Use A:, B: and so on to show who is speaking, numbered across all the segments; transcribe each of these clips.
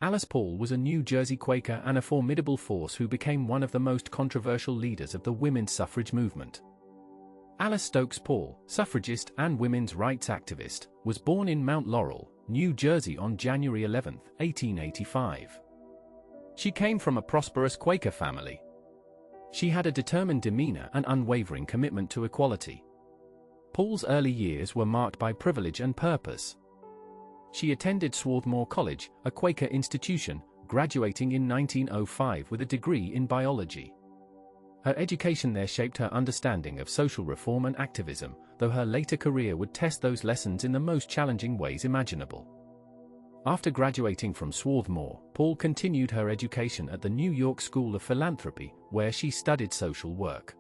A: Alice Paul was a New Jersey Quaker and a formidable force who became one of the most controversial leaders of the women's suffrage movement. Alice Stokes Paul, suffragist and women's rights activist, was born in Mount Laurel, New Jersey on January 11, 1885. She came from a prosperous Quaker family. She had a determined demeanor and unwavering commitment to equality. Paul's early years were marked by privilege and purpose. She attended Swarthmore College, a Quaker institution, graduating in 1905 with a degree in biology. Her education there shaped her understanding of social reform and activism, though her later career would test those lessons in the most challenging ways imaginable. After graduating from Swarthmore, Paul continued her education at the New York School of Philanthropy, where she studied social work.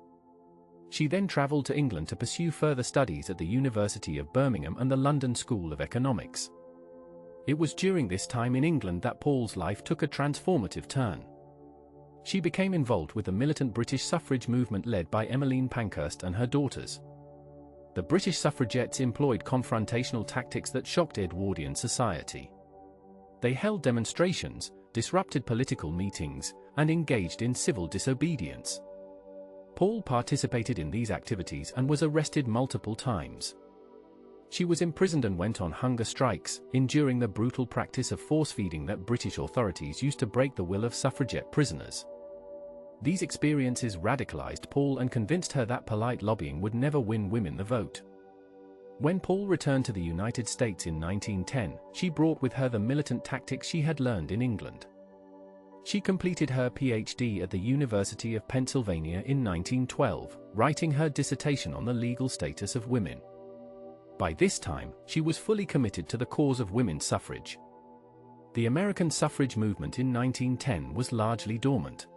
A: She then traveled to England to pursue further studies at the University of Birmingham and the London School of Economics. It was during this time in England that Paul's life took a transformative turn. She became involved with the militant British suffrage movement led by Emmeline Pankhurst and her daughters. The British suffragettes employed confrontational tactics that shocked Edwardian society. They held demonstrations, disrupted political meetings, and engaged in civil disobedience. Paul participated in these activities and was arrested multiple times. She was imprisoned and went on hunger strikes, enduring the brutal practice of force-feeding that British authorities used to break the will of suffragette prisoners. These experiences radicalized Paul and convinced her that polite lobbying would never win women the vote. When Paul returned to the United States in 1910, she brought with her the militant tactics she had learned in England. She completed her PhD at the University of Pennsylvania in 1912, writing her dissertation on the legal status of women. By this time, she was fully committed to the cause of women's suffrage. The American suffrage movement in 1910 was largely dormant.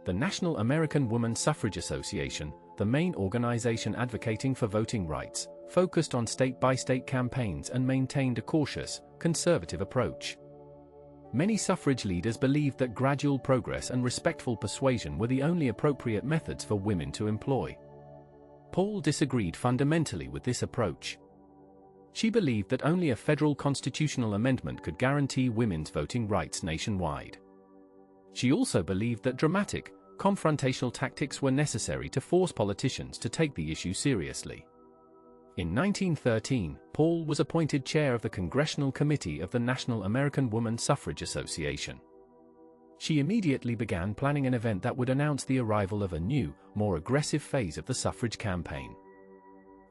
A: The National American Woman Suffrage Association, the main organization advocating for voting rights, focused on state-by-state campaigns and maintained a cautious, conservative approach. Many suffrage leaders believed that gradual progress and respectful persuasion were the only appropriate methods for women to employ. Paul disagreed fundamentally with this approach. She believed that only a federal constitutional amendment could guarantee women's voting rights nationwide. She also believed that dramatic, confrontational tactics were necessary to force politicians to take the issue seriously. In 1913, Paul was appointed chair of the Congressional Committee of the National American Woman Suffrage Association. She immediately began planning an event that would announce the arrival of a new, more aggressive phase of the suffrage campaign.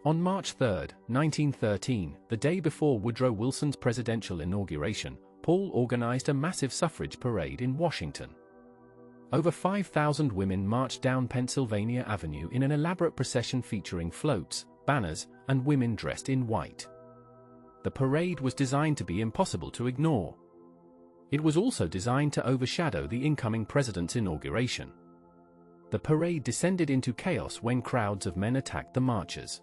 A: On March 3, 1913, the day before Woodrow Wilson's presidential inauguration, Paul organized a massive suffrage parade in Washington. Over 5,000 women marched down Pennsylvania Avenue in an elaborate procession featuring floats, banners, and women dressed in white. The parade was designed to be impossible to ignore. It was also designed to overshadow the incoming president's inauguration. The parade descended into chaos when crowds of men attacked the marchers.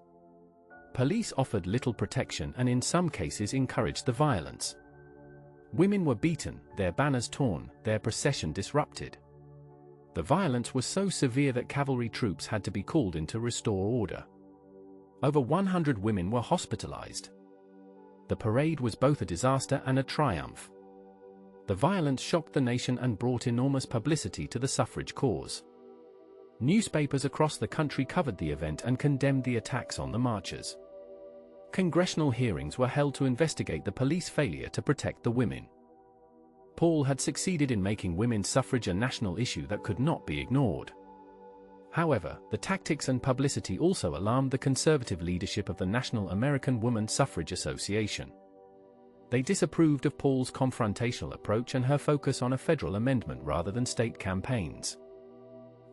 A: Police offered little protection and in some cases encouraged the violence. Women were beaten, their banners torn, their procession disrupted. The violence was so severe that cavalry troops had to be called in to restore order. Over 100 women were hospitalized. The parade was both a disaster and a triumph. The violence shocked the nation and brought enormous publicity to the suffrage cause. Newspapers across the country covered the event and condemned the attacks on the marchers. Congressional hearings were held to investigate the police failure to protect the women. Paul had succeeded in making women's suffrage a national issue that could not be ignored. However, the tactics and publicity also alarmed the conservative leadership of the National American Woman Suffrage Association. They disapproved of Paul's confrontational approach and her focus on a federal amendment rather than state campaigns.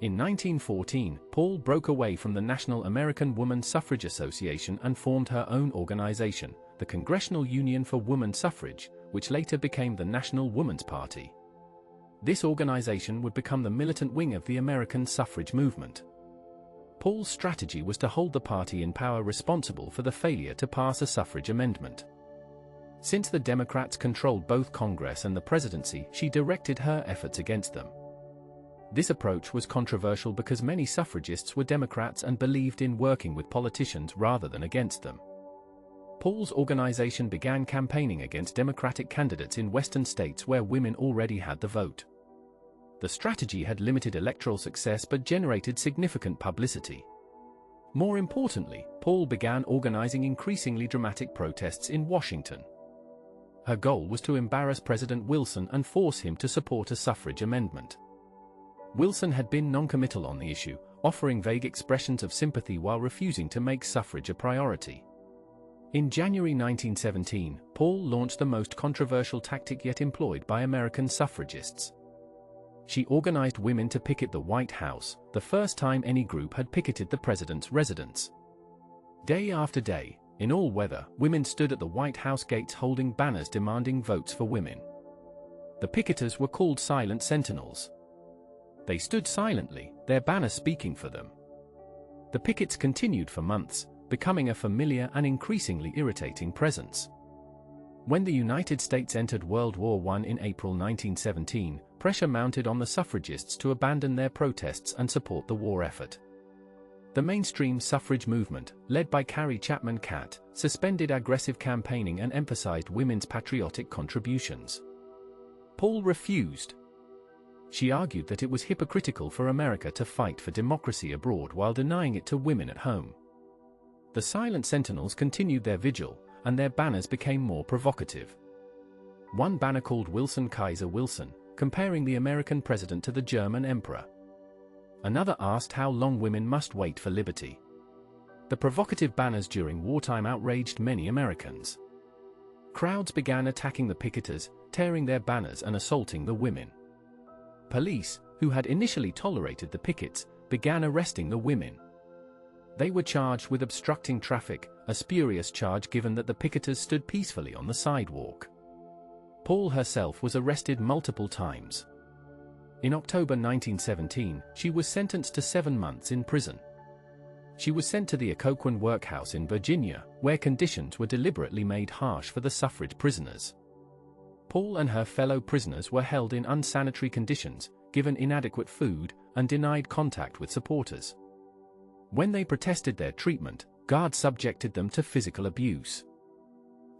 A: In 1914, Paul broke away from the National American Woman Suffrage Association and formed her own organization, the Congressional Union for Woman Suffrage, which later became the National Woman's Party. This organization would become the militant wing of the American suffrage movement. Paul's strategy was to hold the party in power responsible for the failure to pass a suffrage amendment. Since the Democrats controlled both Congress and the presidency, she directed her efforts against them. This approach was controversial because many suffragists were Democrats and believed in working with politicians rather than against them. Paul's organization began campaigning against Democratic candidates in Western states where women already had the vote. The strategy had limited electoral success but generated significant publicity. More importantly, Paul began organizing increasingly dramatic protests in Washington. Her goal was to embarrass President Wilson and force him to support a suffrage amendment. Wilson had been noncommittal on the issue, offering vague expressions of sympathy while refusing to make suffrage a priority. In January 1917, Paul launched the most controversial tactic yet employed by American suffragists. She organized women to picket the White House, the first time any group had picketed the president's residence. Day after day, in all weather, women stood at the White House gates holding banners demanding votes for women. The picketers were called Silent Sentinels. They stood silently, their banner speaking for them. The pickets continued for months, becoming a familiar and increasingly irritating presence. When the United States entered World War I in April 1917, pressure mounted on the suffragists to abandon their protests and support the war effort. The mainstream suffrage movement, led by Carrie Chapman Catt, suspended aggressive campaigning and emphasized women's patriotic contributions. Paul refused. She argued that it was hypocritical for America to fight for democracy abroad while denying it to women at home. The Silent Sentinels continued their vigil, and their banners became more provocative. One banner called Wilson Kaiser Wilson, comparing the American president to the German emperor. Another asked how long women must wait for liberty. The provocative banners during wartime outraged many Americans. Crowds began attacking the picketers, tearing their banners and assaulting the women. Police, who had initially tolerated the pickets, began arresting the women. They were charged with obstructing traffic, a spurious charge given that the picketers stood peacefully on the sidewalk. Paul herself was arrested multiple times. In October 1917, she was sentenced to 7 months in prison. She was sent to the Occoquan workhouse in Virginia, where conditions were deliberately made harsh for the suffrage prisoners. Paul and her fellow prisoners were held in unsanitary conditions, given inadequate food, and denied contact with supporters. When they protested their treatment, guards subjected them to physical abuse.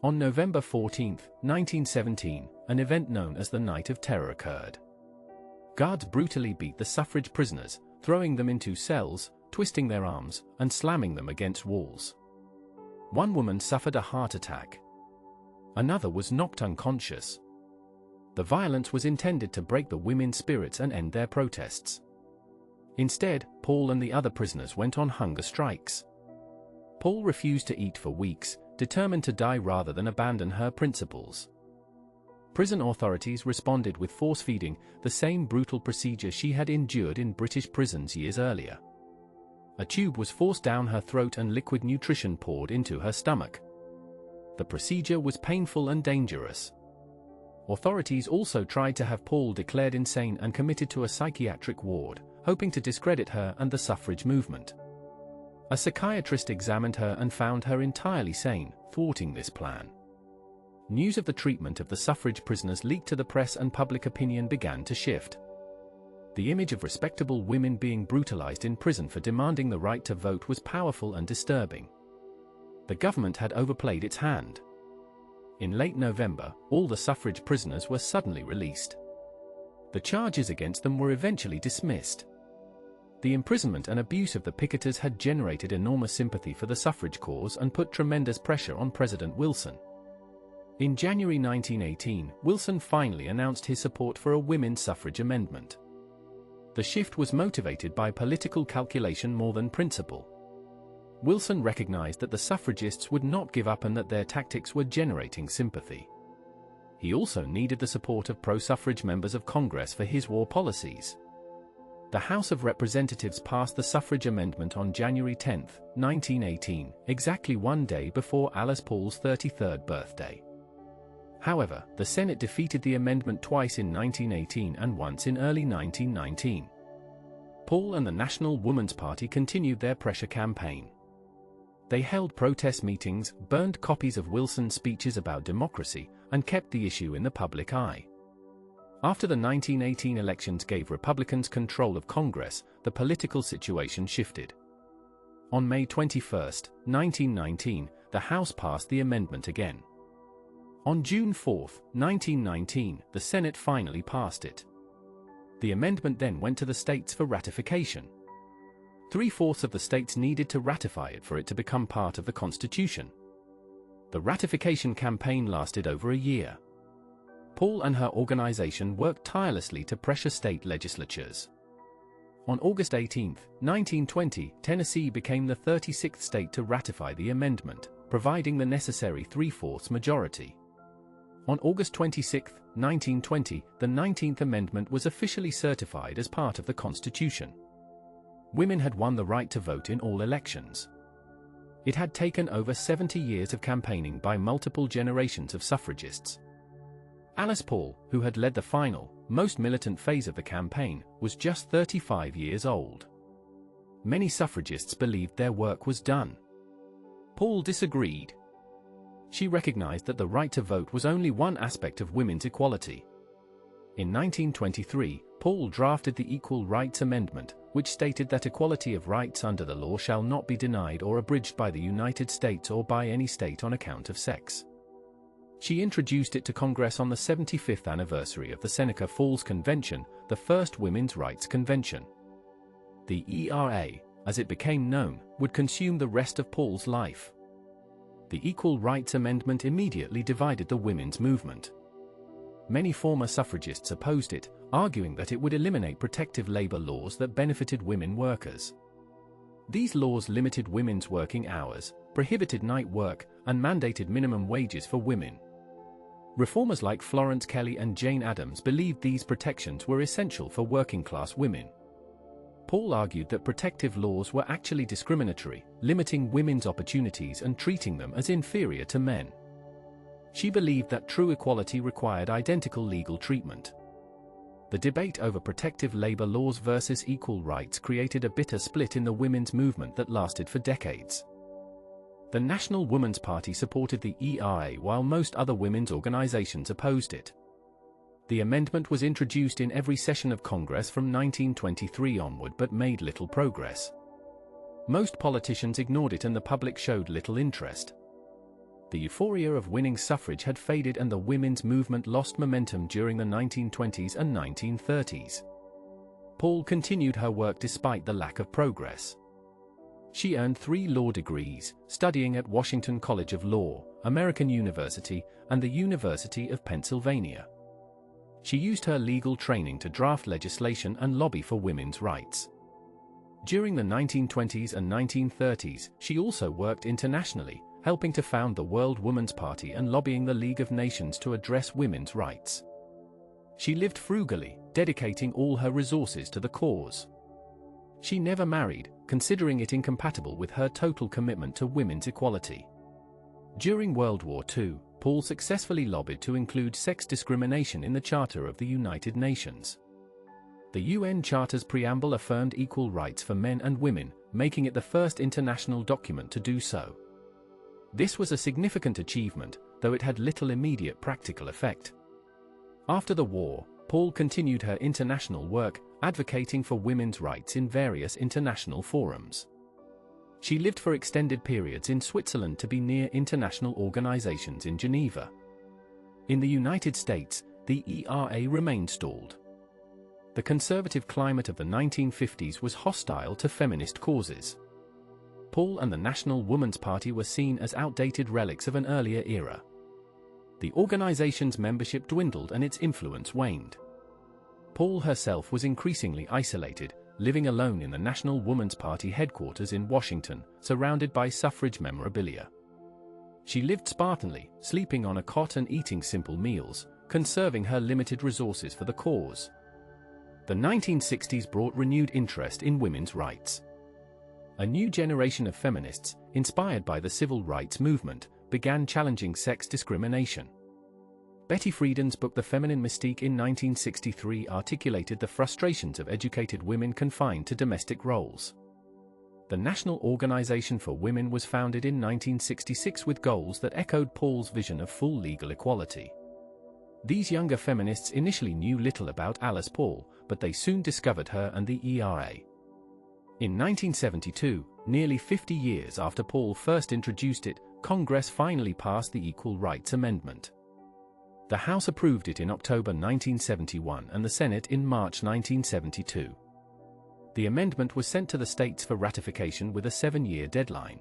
A: On November 14, 1917, an event known as the Night of Terror occurred. Guards brutally beat the suffrage prisoners, throwing them into cells, twisting their arms, and slamming them against walls. One woman suffered a heart attack. Another was knocked unconscious. The violence was intended to break the women's spirits and end their protests. Instead, Paul and the other prisoners went on hunger strikes. Paul refused to eat for weeks, determined to die rather than abandon her principles. Prison authorities responded with force-feeding, the same brutal procedure she had endured in British prisons years earlier. A tube was forced down her throat and liquid nutrition poured into her stomach. The procedure was painful and dangerous. Authorities also tried to have Paul declared insane and committed to a psychiatric ward, hoping to discredit her and the suffrage movement. A psychiatrist examined her and found her entirely sane, thwarting this plan. News of the treatment of the suffrage prisoners leaked to the press and public opinion began to shift. The image of respectable women being brutalized in prison for demanding the right to vote was powerful and disturbing. The government had overplayed its hand. In late November, all the suffrage prisoners were suddenly released. The charges against them were eventually dismissed. The imprisonment and abuse of the picketers had generated enormous sympathy for the suffrage cause and put tremendous pressure on President Wilson. In January 1918, Wilson finally announced his support for a women's suffrage amendment. The shift was motivated by political calculation more than principle. Wilson recognized that the suffragists would not give up and that their tactics were generating sympathy. He also needed the support of pro-suffrage members of Congress for his war policies. The House of Representatives passed the suffrage amendment on January 10, 1918, exactly 1 day before Alice Paul's 33rd birthday. However, the Senate defeated the amendment twice in 1918 and once in early 1919. Paul and the National Woman's Party continued their pressure campaign. They held protest meetings, burned copies of Wilson's speeches about democracy, and kept the issue in the public eye. After the 1918 elections gave Republicans control of Congress, the political situation shifted. On May 21, 1919, the House passed the amendment again. On June 4, 1919, the Senate finally passed it. The amendment then went to the states for ratification. 3/4 of the states needed to ratify it for it to become part of the Constitution. The ratification campaign lasted over a year. Paul and her organization worked tirelessly to pressure state legislatures. On August 18, 1920, Tennessee became the 36th state to ratify the amendment, providing the necessary 3/4 majority. On August 26, 1920, the 19th Amendment was officially certified as part of the Constitution. Women had won the right to vote in all elections. It had taken over 70 years of campaigning by multiple generations of suffragists. Alice Paul, who had led the final, most militant phase of the campaign, was just 35 years old. Many suffragists believed their work was done. Paul disagreed. She recognized that the right to vote was only one aspect of women's equality. In 1923, Paul drafted the Equal Rights Amendment, which stated that equality of rights under the law shall not be denied or abridged by the United States or by any state on account of sex. She introduced it to Congress on the 75th anniversary of the Seneca Falls Convention, the first women's rights convention. The ERA, as it became known, would consume the rest of Paul's life. The Equal Rights Amendment immediately divided the women's movement. Many former suffragists opposed it, arguing that it would eliminate protective labor laws that benefited women workers. These laws limited women's working hours, prohibited night work, and mandated minimum wages for women. Reformers like Florence Kelley and Jane Addams believed these protections were essential for working-class women. Paul argued that protective laws were actually discriminatory, limiting women's opportunities and treating them as inferior to men. She believed that true equality required identical legal treatment. The debate over protective labor laws versus equal rights created a bitter split in the women's movement that lasted for decades. The National Woman's Party supported the ERA while most other women's organizations opposed it. The amendment was introduced in every session of Congress from 1923 onward but made little progress. Most politicians ignored it and the public showed little interest. The euphoria of winning suffrage had faded and the women's movement lost momentum during the 1920s and 1930s. Paul continued her work despite the lack of progress. She earned 3 law degrees, studying at Washington College of Law, American University, and the University of Pennsylvania. She used her legal training to draft legislation and lobby for women's rights. During the 1920s and 1930s, she also worked internationally, helping to found the World Women's Party and lobbying the League of Nations to address women's rights. She lived frugally, dedicating all her resources to the cause. She never married, considering it incompatible with her total commitment to women's equality. During World War II, Paul successfully lobbied to include sex discrimination in the Charter of the United Nations. The UN Charter's preamble affirmed equal rights for men and women, making it the first international document to do so. This was a significant achievement, though it had little immediate practical effect. After the war, Paul continued her international work, advocating for women's rights in various international forums. She lived for extended periods in Switzerland to be near international organizations in Geneva. In the United States, the ERA remained stalled. The conservative climate of the 1950s was hostile to feminist causes. Paul and the National Woman's Party were seen as outdated relics of an earlier era. The organization's membership dwindled and its influence waned. Paul herself was increasingly isolated, living alone in the National Woman's Party headquarters in Washington, surrounded by suffrage memorabilia. She lived spartanly, sleeping on a cot and eating simple meals, conserving her limited resources for the cause. The 1960s brought renewed interest in women's rights. A new generation of feminists, inspired by the civil rights movement, began challenging sex discrimination. Betty Friedan's book The Feminine Mystique in 1963 articulated the frustrations of educated women confined to domestic roles. The National Organization for Women was founded in 1966 with goals that echoed Paul's vision of full legal equality. These younger feminists initially knew little about Alice Paul, but they soon discovered her and the ERA. In 1972, nearly 50 years after Paul first introduced it, Congress finally passed the Equal Rights Amendment. The House approved it in October 1971 and the Senate in March 1972. The amendment was sent to the states for ratification with a 7-year deadline.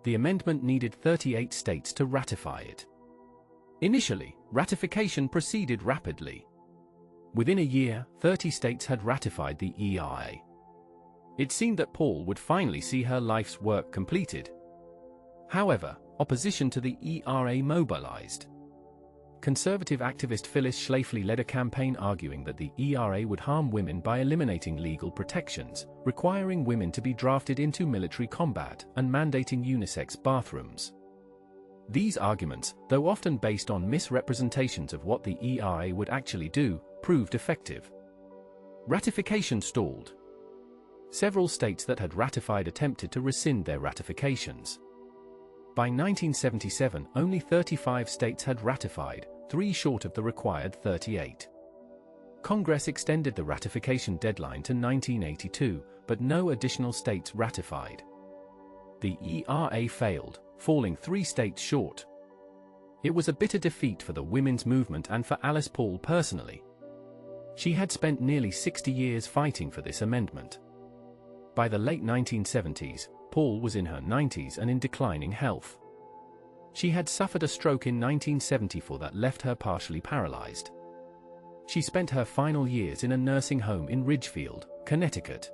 A: The amendment needed 38 states to ratify it. Initially, ratification proceeded rapidly. Within a year, 30 states had ratified the ERA. It seemed that Paul would finally see her life's work completed. However, opposition to the ERA mobilized. Conservative activist Phyllis Schlafly led a campaign arguing that the ERA would harm women by eliminating legal protections, requiring women to be drafted into military combat, and mandating unisex bathrooms. These arguments, though often based on misrepresentations of what the ERA would actually do, proved effective. Ratification stalled. Several states that had ratified attempted to rescind their ratifications. By 1977, only 35 states had ratified, 3 short of the required 38. Congress extended the ratification deadline to 1982, but no additional states ratified. The ERA failed, falling 3 states short. It was a bitter defeat for the women's movement and for Alice Paul personally. She had spent nearly 60 years fighting for this amendment. By the late 1970s, Paul was in her 90s and in declining health. She had suffered a stroke in 1974 that left her partially paralyzed. She spent her final years in a nursing home in Ridgefield, Connecticut.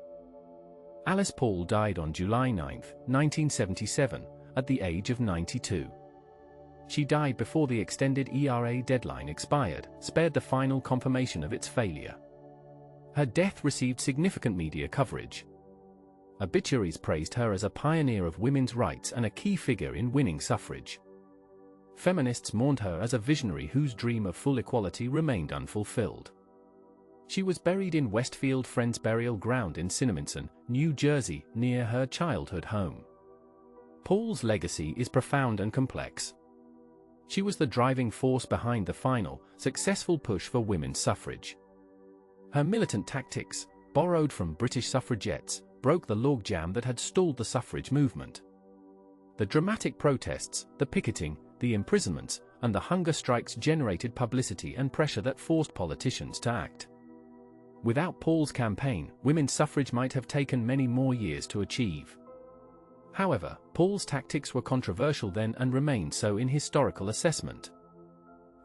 A: Alice Paul died on July 9, 1977, at the age of 92. She died before the extended ERA deadline expired, spared the final confirmation of its failure. Her death received significant media coverage. Obituaries praised her as a pioneer of women's rights and a key figure in winning suffrage. Feminists mourned her as a visionary whose dream of full equality remained unfulfilled. She was buried in Westfield Friends Burial Ground in Cinnaminson, New Jersey, near her childhood home. Paul's legacy is profound and complex. She was the driving force behind the final, successful push for women's suffrage. Her militant tactics, borrowed from British suffragettes, broke the logjam that had stalled the suffrage movement. The dramatic protests, the picketing, the imprisonments, and the hunger strikes generated publicity and pressure that forced politicians to act. Without Paul's campaign, women's suffrage might have taken many more years to achieve. However, Paul's tactics were controversial then and remain so in historical assessment.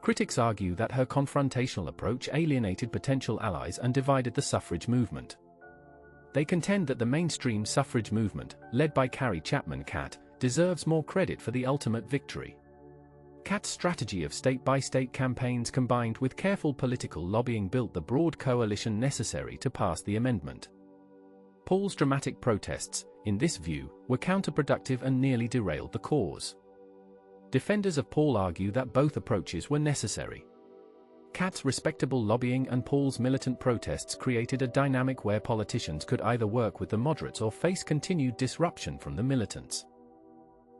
A: Critics argue that her confrontational approach alienated potential allies and divided the suffrage movement. They contend that the mainstream suffrage movement, led by Carrie Chapman Catt, deserves more credit for the ultimate victory. Catt's strategy of state-by-state campaigns combined with careful political lobbying built the broad coalition necessary to pass the amendment. Paul's dramatic protests, in this view, were counterproductive and nearly derailed the cause. Defenders of Paul argue that both approaches were necessary. Catt's respectable lobbying and Paul's militant protests created a dynamic where politicians could either work with the moderates or face continued disruption from the militants.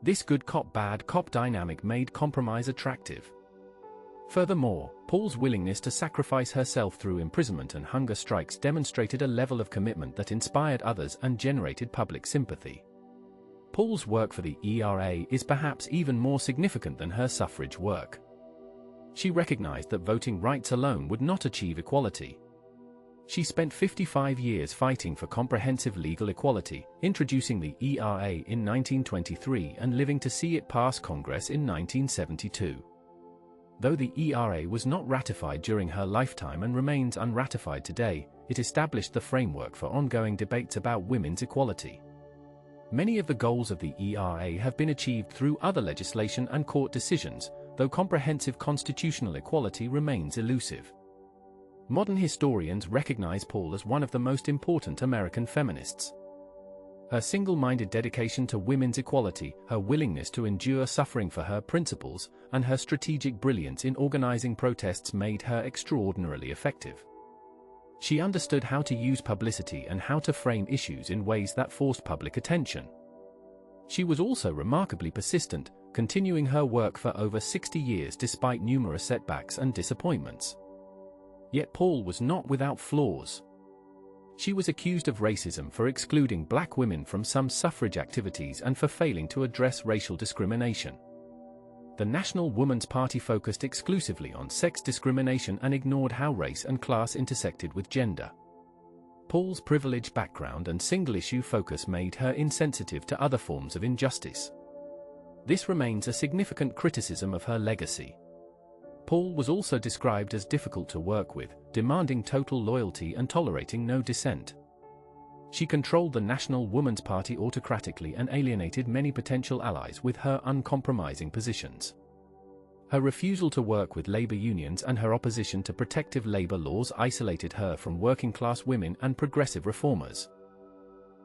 A: This good cop bad cop dynamic made compromise attractive. Furthermore, Paul's willingness to sacrifice herself through imprisonment and hunger strikes demonstrated a level of commitment that inspired others and generated public sympathy. Paul's work for the ERA is perhaps even more significant than her suffrage work. She recognized that voting rights alone would not achieve equality. She spent 55 years fighting for comprehensive legal equality, introducing the ERA in 1923 and living to see it pass Congress in 1972. Though the ERA was not ratified during her lifetime and remains unratified today, it established the framework for ongoing debates about women's equality. Many of the goals of the ERA have been achieved through other legislation and court decisions, though comprehensive constitutional equality remains elusive. Modern historians recognize Paul as one of the most important American feminists. Her single-minded dedication to women's equality, her willingness to endure suffering for her principles, and her strategic brilliance in organizing protests made her extraordinarily effective. She understood how to use publicity and how to frame issues in ways that forced public attention. She was also remarkably persistent, continuing her work for over 60 years despite numerous setbacks and disappointments. Yet Paul was not without flaws. She was accused of racism for excluding black women from some suffrage activities and for failing to address racial discrimination. The National Woman's Party focused exclusively on sex discrimination and ignored how race and class intersected with gender. Paul's privileged background and single-issue focus made her insensitive to other forms of injustice. This remains a significant criticism of her legacy. Paul was also described as difficult to work with, demanding total loyalty and tolerating no dissent. She controlled the National Woman's Party autocratically and alienated many potential allies with her uncompromising positions. Her refusal to work with labor unions and her opposition to protective labor laws isolated her from working-class women and progressive reformers.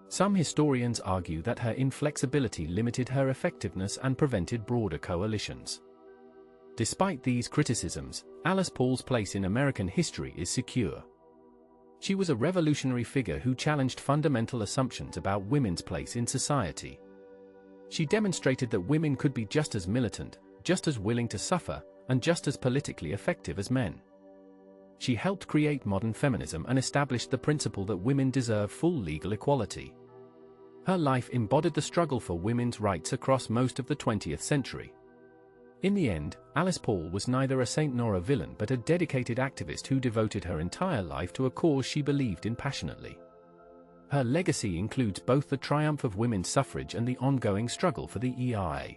A: Some historians argue that her inflexibility limited her effectiveness and prevented broader coalitions. Despite these criticisms, Alice Paul's place in American history is secure. She was a revolutionary figure who challenged fundamental assumptions about women's place in society. She demonstrated that women could be just as militant, just as willing to suffer, and just as politically effective as men. She helped create modern feminism and established the principle that women deserve full legal equality. Her life embodied the struggle for women's rights across most of the 20th century. In the end, Alice Paul was neither a saint nor a villain but a dedicated activist who devoted her entire life to a cause she believed in passionately. Her legacy includes both the triumph of women's suffrage and the ongoing struggle for the ERA.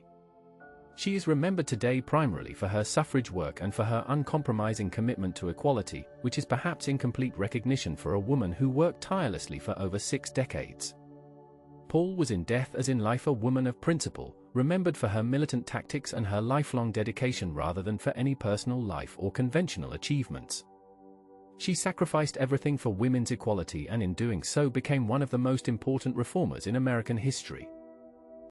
A: She is remembered today primarily for her suffrage work and for her uncompromising commitment to equality, which is perhaps incomplete recognition for a woman who worked tirelessly for over 6 decades. Paul was in death as in life a woman of principle, remembered for her militant tactics and her lifelong dedication rather than for any personal life or conventional achievements. She sacrificed everything for women's equality and in doing so became one of the most important reformers in American history.